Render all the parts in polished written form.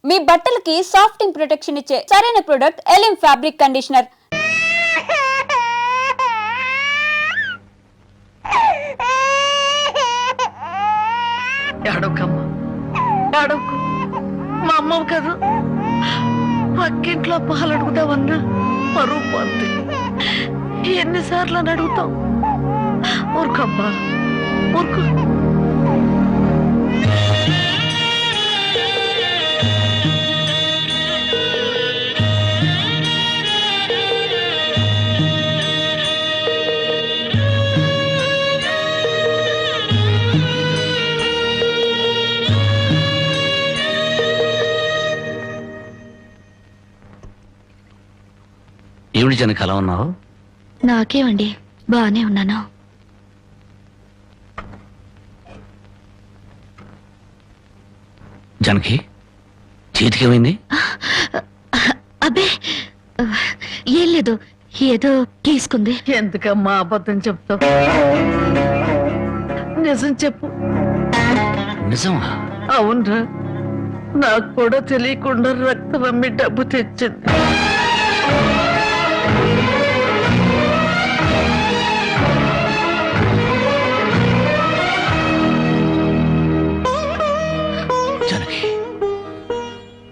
మీ బట్టలకి సాఫ్టింగ్ ప్రొటెక్షన్ ఇచ్చే సరైన ప్రొడక్ట్ ఎలిమ్ ఫ్యాబ్రిక్ కండిషనర్. మా అమ్మ కదా పక్కింట్లో పాలు అడుగుదామన్నా పరువు పోద్ది. ఎన్నిసార్లు అని అడుగుతాం? ఊరుకమ్మా ఊరుకు. ఏమిటి జనకి అలా ఉన్నావు? నాకేమండి, బానే ఉన్నాను. జనకి చేతికేమైంది? అబ్బే ఏం లేదు, ఏదో గీసుకుంది. ఎందుకమ్మా అబద్ధం చెప్తావు? నిజం చెప్పు. నిజమా? అవునరా, నాకు కూడా తెలియకుండా రక్తం అమ్మి డబ్బు తెచ్చింది.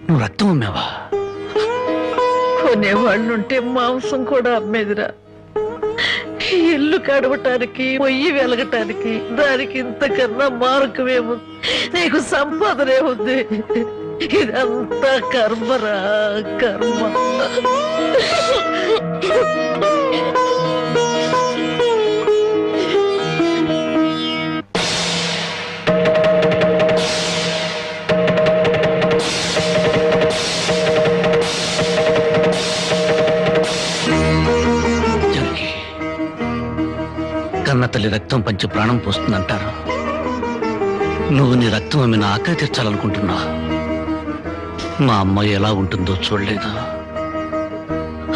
నువ్వు రక్తం అమ్మావా? కొనేవాళ్ళుంటే మాంసం కూడా అమ్మేదిరా. ఇల్లు కడవటానికి, పొయ్యి వెలగటానికి దానికి ఇంతకన్నా మార్గమేముంది? నీకు సంపాదనే ఉంది. ఇదంతా కర్మరా, కర్మ. కన్న తల్లి రక్తం పంచి ప్రాణం పోస్తుందంటారు. నువ్వు నీ రక్తం అమ్మిన ఆకలి తీర్చాలనుకుంటున్నా. మా అమ్మాయి ఎలా ఉంటుందో చూడలేదు,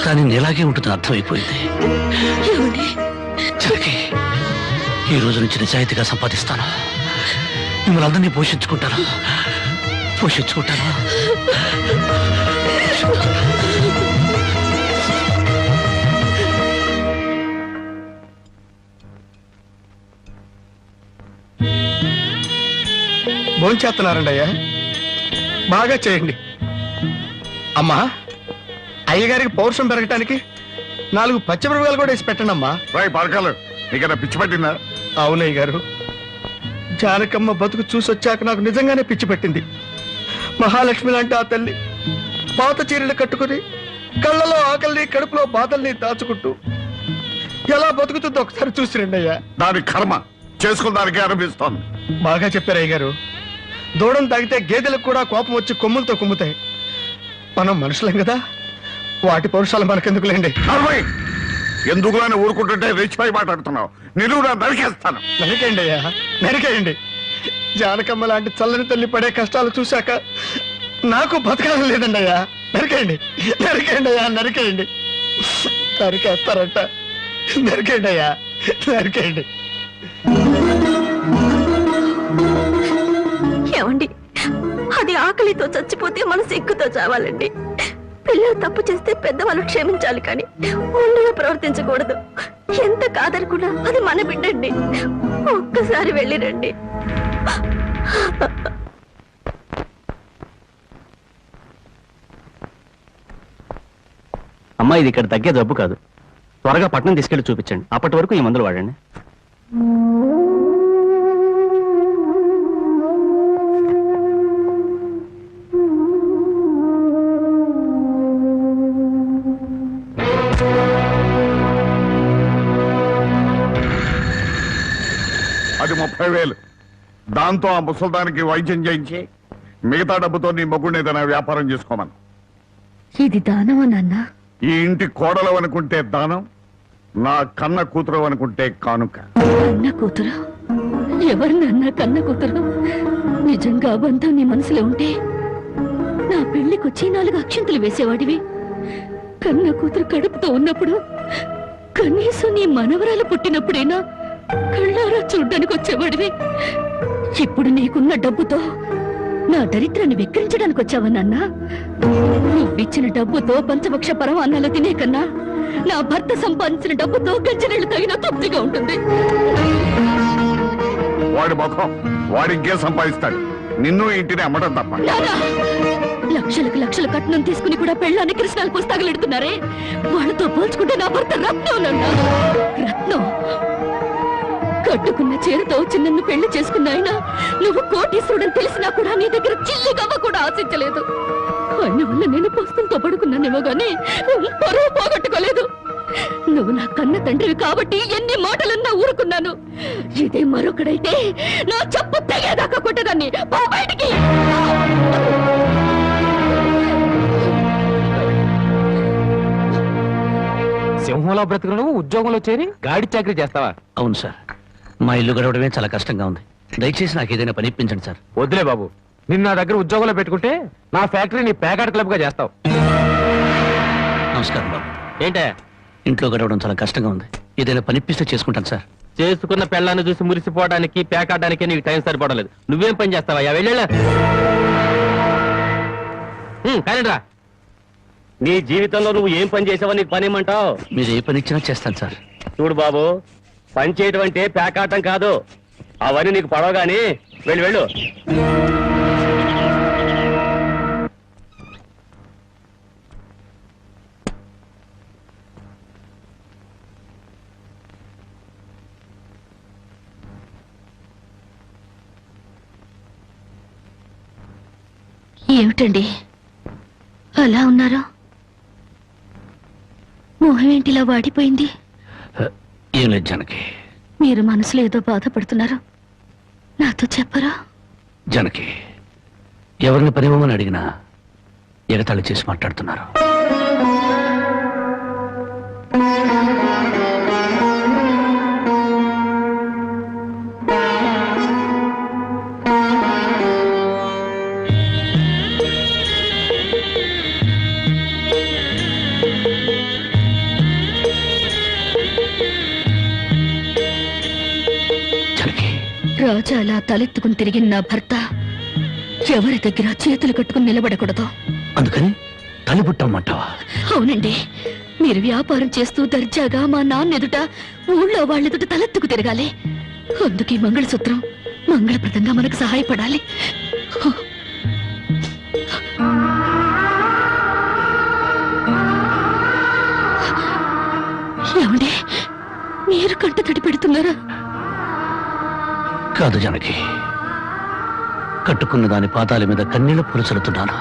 కానీ నీలాగే ఉంటుందని అర్థమైపోయింది. జనకి, ఈ రోజు నుంచి నిజాయితీగా సంపాదిస్తాను. మిమ్మల్ని అందరినీ పోషించుకుంటాను. భోంచేస్తున్నారండి అయ్యా, బాగా చేయండి. అమ్మా, అయ్యగారికి పౌరుషం పెరగటానికి 4 పచ్చిమిరపకాయలు కూడా వేసి పెట్టండి అమ్మా. పడకాలు నీకన్నా పిచ్చి పట్టిందా? అవునయ్య గారు, జానకమ్మ బతుకు చూసొచ్చాక నాకు నిజంగానే పిచ్చి పట్టింది. మహాలక్ష్మి లాంటి ఆ తల్లి పాత చీరలు కట్టుకుని కళ్ళలో ఆకలిని, కడుపులో బాధల్ని దాచుకుంటూ ఎలా బతుకుతుందో ఒకసారి చూసిరండి అయ్యా. దాని కర్మ చేసుకున్న దానికి అనిపిస్తోంది. బాగా చెప్పారు అయ్య గారు. దూడం తాగితే గేదెలకు కూడా కోపం వచ్చి కొమ్ములతో కుమ్ముతాయి. మనం మనుషులం కదా, వాటి పౌరుషాలు మనకెందుకులేండి. ఎందుకు అని ఊరుకుంటుంటే రెచ్చిపోయి మాట్లాడుతున్నావు. నిలువునా నరికేస్తాను. నరికేయండి అయ్యా, నరికేయండి. జానకమ్మ లాంటి చల్లని తల్లి పడే కష్టాలు చూశాక నాకు బతకాలం లేదండి అయ్యా. నరికేయండి, నరికేయండి అయ్యా, నరికేయండి. నరికేస్తారంట, నరికేయండి అయ్యా, నరికేయండి. ఏమండి, అది ఆకలితో చచ్చిపోతే మన సిగ్గుతో చావాలండి. పిల్లలు తప్పు చేస్తే పెద్దవాళ్ళు క్షమించాలి, కానీ ఒండుగా ప్రవర్తించకూడదు. ఎంత కాదనుకున్నా అది మన బిడ్డండి. ఒక్కసారి వెళ్ళిరండి. అమ్మా, ఇది ఇక్కడ తగ్గే జబ్బు కాదు. త్వరగా పట్నం తీసుకెళ్లి చూపించండి. అప్పటి వరకు ఈ మందులు వాడండి. అది 30,000. దాంతో ఆ ముసల్దానికి వైద్యం చేయించి మిగతా డబ్బుతో నీ మొగుడిని ఏదైనా వ్యాపారం చేసుకోమను. ఇది దానమా నాన్న? ఈ ఇంటి కోడలు అనుకుంటే దానం, నా కన్న కూతురు అనుకుంటే కానుక. కన్న కూతురు? ఎవరు నాన్న కన్న కూతురు? నిజంగా బంధం నీ మనసులో ఉంటే నా పెళ్లికొచ్చి 4 అక్షంతలు వేసేవాడివి. కన్న కూతురు కడుపుతో ఉన్నప్పుడు, కనీసం నీ మనవరాలు పుట్టినప్పుడైనా కళ్ళారా చూడ్డానికి వచ్చేవాడివి. ఇప్పుడు నీకున్న డబ్బుతో నా దరిద్రాన్ని వెక్కిరించడానికి వచ్చావా నాన్న? నువ్విచ్చిన డబ్బుతో పంచభక్ష పరమాన్నాలు తినే కన్నా నా భర్త సంపాదించిన డబ్బుతో గంజనీళ్లు తగిన తృప్తిగా ఉంటుంది. వాడి ముఖం వాడి ఇంకేం సంపాదిస్తాడు? నిన్ను ఇంటిని అమ్మటం తప్ప. నాన్నా, లక్షలకు లక్షలు కట్నం తీసుకుని కూడా పెళ్ళాన్ని కృష్ణాలు పుస్తకాలెడుతున్నారే, వాళ్ళతో పోల్చుకుంటే నా భర్త రత్నం నాన్నా, రత్నం. కట్టుకున్న చీరతో వచ్చి నన్ను పెళ్లి చేసుకున్నాయినా నువ్వు కోటీశ్వరుడని తెలిసినా కూడా నీ దగ్గర చిల్లి గవ్వ కూడా ఆశించలేదు. ఆయన వల్ల నేను పుస్తకంతో పడుకున్నానేమో గానీ పరువు పోగొట్టుకోలేదు. నువ్వు నా కన్న తండ్రివి కాబట్టి ఎన్ని మాటలన్నా ఊరుకున్నాను. ఇదే మరొకడైతే నా చెప్పు తెగేదాకా కొట్టేదాన్ని. పో బయటికి. సింహంలో బ్రతుకును ఉద్యోగంలో చేరి గాడి చాకరీ చేస్తావా? అవును సార్, మా ఇల్లు గడవడమే చాలా కష్టంగా ఉంది. దయచేసి నాకు ఏదైనా పని ఇప్పించండి సార్. వద్దులే బాబు, నిన్ను నా దగ్గర ఉద్యోగంలో పెట్టుకుంటే నా ఫ్యాక్టరీని ప్యాకాట్ క్లబ్ గా చేస్తావు. నమస్కారం బాబు. ఏంటే ఇంట్లో గడవడం చాలా కష్టంగా ఉంది. ఏదైనా పని ఇప్పిస్తే చేసుకుంటాను సార్. చేసుకున్న పెళ్ళాన్ని చూసి మురిసిపోవడానికి ప్యాకాటానికి నీకు టైం సరిపోవడం. నువ్వేం పని చేస్తావా? వెళ్ళా కానీ రా. నీ జీవితంలో నువ్వు ఏం పని చేసావో నీకు పని ఏమంటావు? మీరు ఏ పని ఇచ్చినా చేస్తాను సార్. చూడు బాబు, పని చేయడం అంటే ప్యాకాటం కాదు. అవన్నీ నీకు పడవగాని వెళ్ళు వెళ్ళు. ఏమిటండి అలా ఉన్నారు? మొహం ఏంటిలా వాడిపోయింది? ఏం లేదు జానకి. మీరు మనసులో ఏదో బాధపడుతున్నారు, నాతో చెప్పరా? జానకి, ఎవరిని పని ఇవ్వమని అడిగినా ఎగతాళి చేసి మాట్లాడుతున్నారు. రాజా అలా తలెత్తుకుని తిరిగిన నా భర్త ఎవరి దగ్గర చేతులు కట్టుకుని నిలబడకూడదు. అందుకని తలిపుట్టమంటావా? అవునండి, మీరు వ్యాపారం చేస్తూ దర్జాగా మా నాన్న ఎదుట ఊళ్ళో వాళ్ళెదుట తలెత్తుకు తిరగాలి. అందుకే మంగళసూత్రం మంగళప్రదంగా మనకు సహాయపడాలి. ఏమండి, మీరు కంట తడి పెడుతున్నారా? కాదు జానకి, కట్టుకున్న దాని పాదాల మీద కన్నీళ్లు పులుచలుతున్నాను.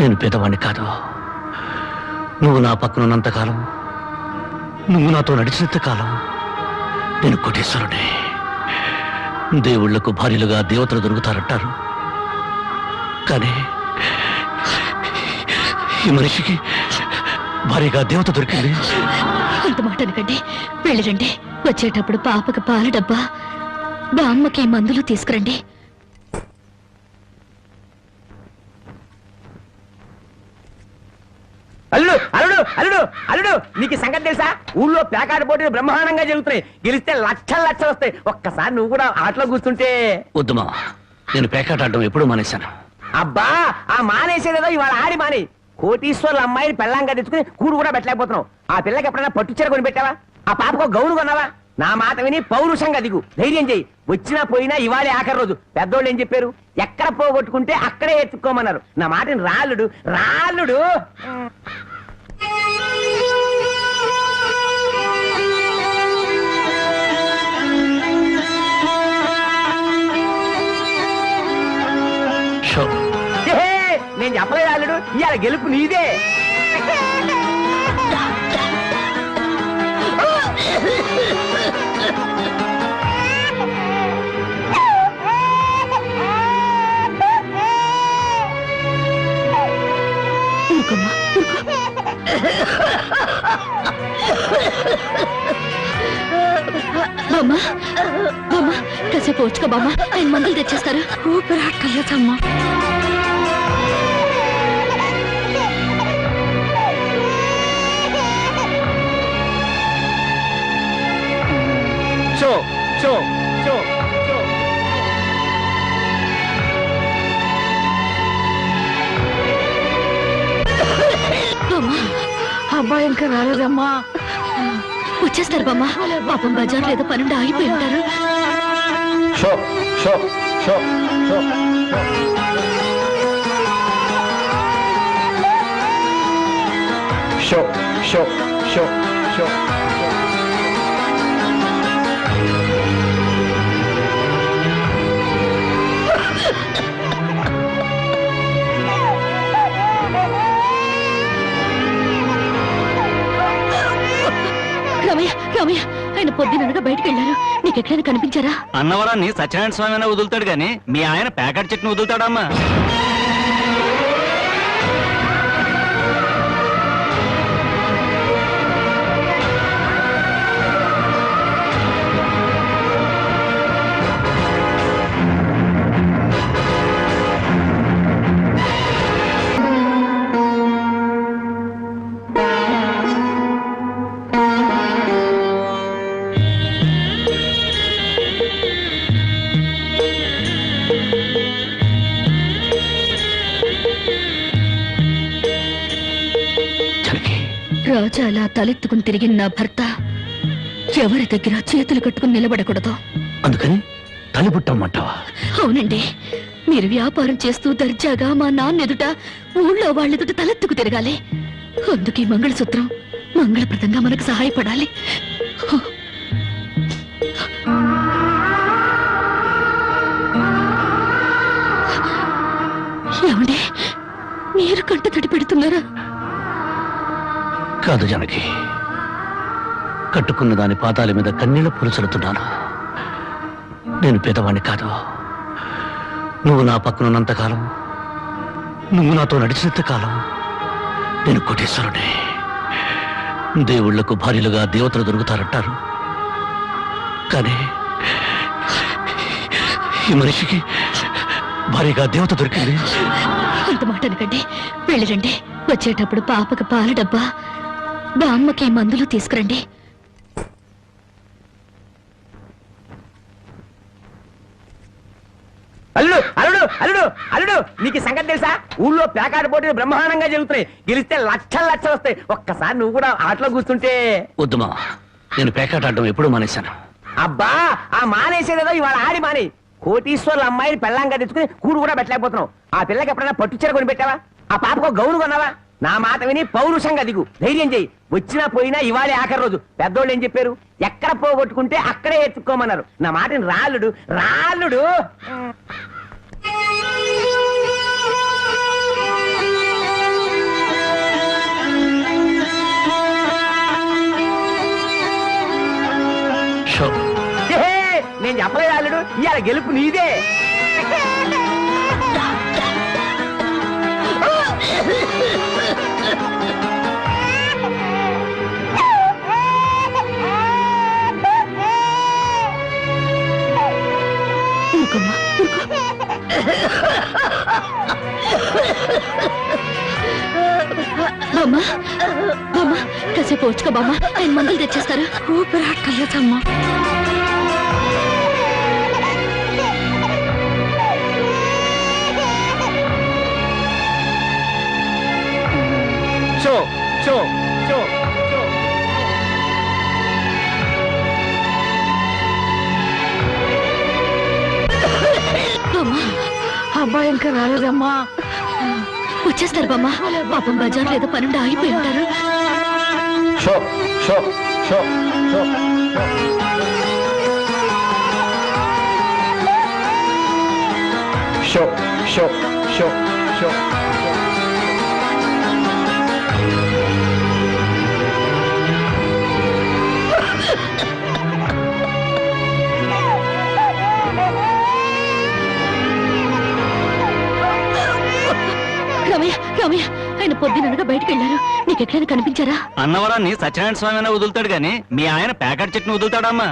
నేను పేదవాణ్ణి కాదు. నువ్వు నా పక్కన ఉన్నంతకాలం, నువ్వు నాతో నడిచినంత కాలం నేను కోటేశ్వరుడే. దేవుళ్లకు భార్యలుగా దేవతలు దొరుకుతారంటారు, కానీ ఈ మనిషికి భార్యగా దేవత దొరికింది. అంత మాట అనకండి, వెళ్ళిరండి. వచ్చేటప్పుడు పాపకు పాల డబ్బా, బామ్మకి మందులు తీసుకురండి. అల్లుడు అల్లుడు అల్లుడు అల్లుడు నీకు సంగతి తెలుసా? ఊళ్ళో ప్యాకాట పోటీలు బ్రహ్మాండంగా జరుగుతున్నాయి. గెలిస్తే లక్షలు లక్షలు వస్తాయి. ఒక్కసారి నువ్వు కూడా ఆటలో కూర్చుంటే. వద్దుమా, నేను పేకాట ఆడడం ఎప్పుడూ మానేశాను. అబ్బా, ఆ మానేసేదేదో ఇవాళ ఆడి మాని. కోటీశ్వర్ల అమ్మాయిని పెళ్ళంగా తెచ్చుకుని కూడు కూడా పెట్టలేకపోతున్నావు. ఆ పిల్లకి ఎప్పుడైనా పట్టు చీర కొని పెట్టావా? ఆ పాపకు గౌను కొన్నావా? నా మాట విని పౌరుషంగా దిగు, ధైర్యం చెయ్యి. వచ్చినా పోయినా ఇవాళే ఆఖరి రోజు. పెద్దోళ్ళు ఏం చెప్పారు? ఎక్కడ పోగొట్టుకుంటే అక్కడే ఎత్తుక్కోమన్నారు. నా మాటని రాళ్ళుడు రాళ్ళుడు. నేను చెప్పలేదు రాళ్ళుడు, ఇవాళ గెలుపు నీదే. బామ్మ బామ్మ, కాసేపు వచ్చుకో బామ్మ, ఆయన మందులు తెచ్చేస్తారు. ఊపిరాటలేదమ్మా. షో షో షో షో. అబ్బాయి ఇంకా రాలేదమ్మా. వచ్చేస్తారు బామ్మ. పాపం బజార్లో ఏదో పనుండి ఆగిపోయి ఉంటారు. షో షో షో షో షో షో షో షో రామయ్య రామయ్య, ఆయన పొద్దుననగా బయటకు వెళ్ళారు. నీకు ఎక్కడైనా కనిపించారా? అన్నవరాన్ని సత్యనారాయణ స్వామి అయినా వదులుతాడు గాని మీ ఆయన ప్యాకెట్ చెట్టును వదులుతాడమ్మా. రాజా అలా తలెత్తుకుని తిరిగిన నా భర్త ఎవరి దగ్గర చేతులు కట్టుకుని నిలబడకూడదు. అందుకని తలిపుట్టమ్మంటావా? అవునండి, మీరు వ్యాపారం చేస్తూ దర్జాగా మా నాన్న ఎదుట ఊళ్ళో వాళ్ళ ఎదుట తలెత్తుకు తిరగాలి. అందుకే మంగళసూత్రం మంగళప్రదంగా మనకు సహాయపడాలి. ఏమండి, మీరు కంట తడి పెడుతున్నారా? కాదు జానకి, కట్టుకున్న దాని పాదాల మీద కన్నీళ్ల పులుసలుతున్నాను. నేను పేదవాణ్ణి కాదు. నువ్వు నా పక్కనున్నంతకాలం, నువ్వు నాతో నడిచినంత కాలం నేను కోటేశ్వరుడే. దేవుళ్లకు భార్యలుగా దేవతలు దొరుకుతారంటారు, కానీ ఈ మనిషికి భార్యగా దేవత దొరికింది. అంత మాట అనకండి, వెళ్ళిరండి. వచ్చేటప్పుడు పాపకి పాల డబ్బా, బామ్మకి మందులు తీసుకురండి. అల్లుడు అల్లుడు అల్లుడు అల్లుడు, నీకు ఈ సంగతి తెలుసా? ఊళ్ళో ప్యాకాట పోటీలు బ్రహ్మాండంగా జరుగుతున్నాయి. గెలిస్తే లక్షలు లక్షలు వస్తాయి. ఒక్కసారి నువ్వు కూడా ఆటలో కూర్చుంటే. వద్దుమా, నేను పేకాట ఆడడం ఎప్పుడూ మానేశాను. అబ్బా, ఆ మానేసేదేదో ఇవాళ ఆడి మాని. కోటీశ్వర్ల అమ్మాయిని పెళ్ళంగా తెచ్చుకుని కూడు కూడా పెట్టలేకపోతున్నావు. ఆ పిల్లకి ఎప్పుడైనా పట్టుచీర కొని పెట్టావా? ఆ పాపకు గౌను కొన్నావా? నా మాట విని పౌరుషంగా దిగు, ధైర్యం చెయ్యి. వచ్చినా పోయినా ఇవాళే ఆఖరి రోజు. పెద్దోళ్ళు ఏం చెప్పారు? ఎక్కడ పోగొట్టుకుంటే అక్కడే ఎత్తుక్కోమన్నారు. నా మాటని రాళ్ళుడు రాళ్ళుడు. నేను చెప్పలేదు అల్లుడు, ఇవాళ గెలుపు నీదే. బామ్మ బామ్మ, కాసేపు వచ్చుకో బామ్మ, ఆయన మందులు తెచ్చేస్తారు. ఊపిరాటలేదమ్మా. షో షో షో షో బామ్మ, అబ్బాయి ఇంకా రాలేదమ్మా. వచ్చేస్తారు బామ్మ. పాపం బజార్లో ఏదో పనుండి ఆగిపోయి ఉంటారు. షో షో షో షో షో షో షో షో రామయ్య రామయ్య, ఆయన పొద్దుననగా బయటకు వెళ్ళారు. నీకు ఎక్కడైనా కనిపించారా? అన్నవరాన్ని సత్యనారాయణ స్వామి అయినా వదులుతాడు గాని మీ ఆయన ప్యాకెట్ చెట్టును వదులుతాడమ్మా.